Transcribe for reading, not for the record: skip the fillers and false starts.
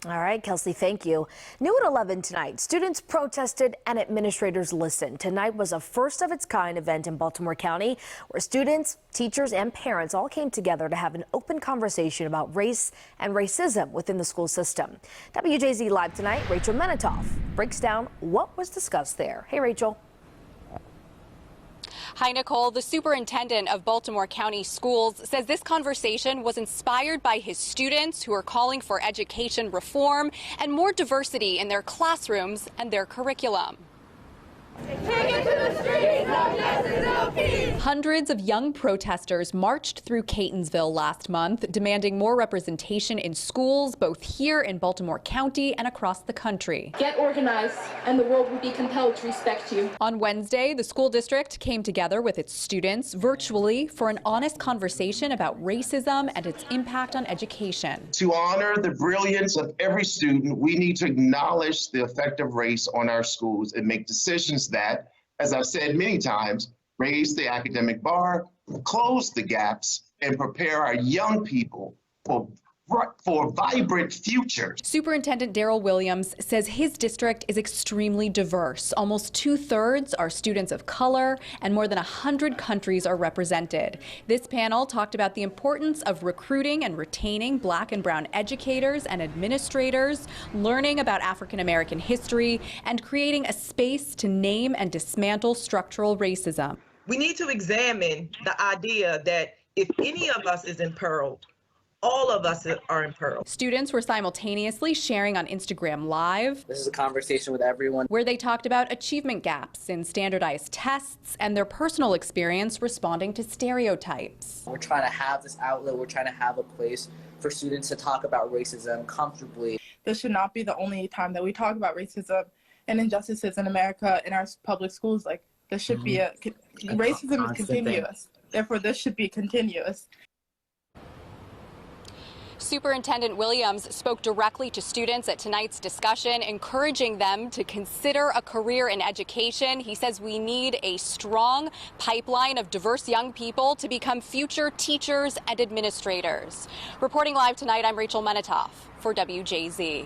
All right, Kelsey, thank you. New at 11 tonight, students protested and administrators listened. Tonight was a first of its kind event in Baltimore County where students, teachers, and parents all came together to have an open conversation about race and racism within the school system. WJZ Live tonight, Rachel Menitoff breaks down what was discussed there. Hey, Rachel. Hi, Nicole. The superintendent of Baltimore County Schools says this conversation was inspired by his students who are calling for education reform and more diversity in their classrooms and their curriculum. Take it to the streets of justice and peace. Hundreds of young protesters marched through Catonsville last month, demanding more representation in schools, both here in Baltimore County and across the country. Get organized, and the world will be compelled to respect you. On Wednesday, the school district came together with its students virtually for an honest conversation about racism and its impact on education. To honor the brilliance of every student, we need to acknowledge the effect of race on our schools and make decisions that, as I've said many times, raise the academic bar, close the gaps, and prepare our young people for a vibrant future. Superintendent Darrell Williams says his district is extremely diverse. Almost 2/3 are students of color, and more than 100 countries are represented. This panel talked about the importance of recruiting and retaining Black and brown educators and administrators, learning about African American history, and creating a space to name and dismantle structural racism. We need to examine the idea that if any of us is imperiled, all of us are imperiled. Students were simultaneously sharing on Instagram Live. This is a conversation with everyone, where they talked about achievement gaps in standardized tests and their personal experience responding to stereotypes. We're trying to have this outlet, we're trying to have a place for students to talk about racism comfortably. This should not be the only time that we talk about racism and injustices in America in our public schools. Like, this should be racism is continuous. Therefore, this should be continuous. Superintendent Williams spoke directly to students at tonight's discussion, encouraging them to consider a career in education. He says we need a strong pipeline of diverse young people to become future teachers and administrators. Reporting live tonight, I'm Rachel Menitoff for WJZ.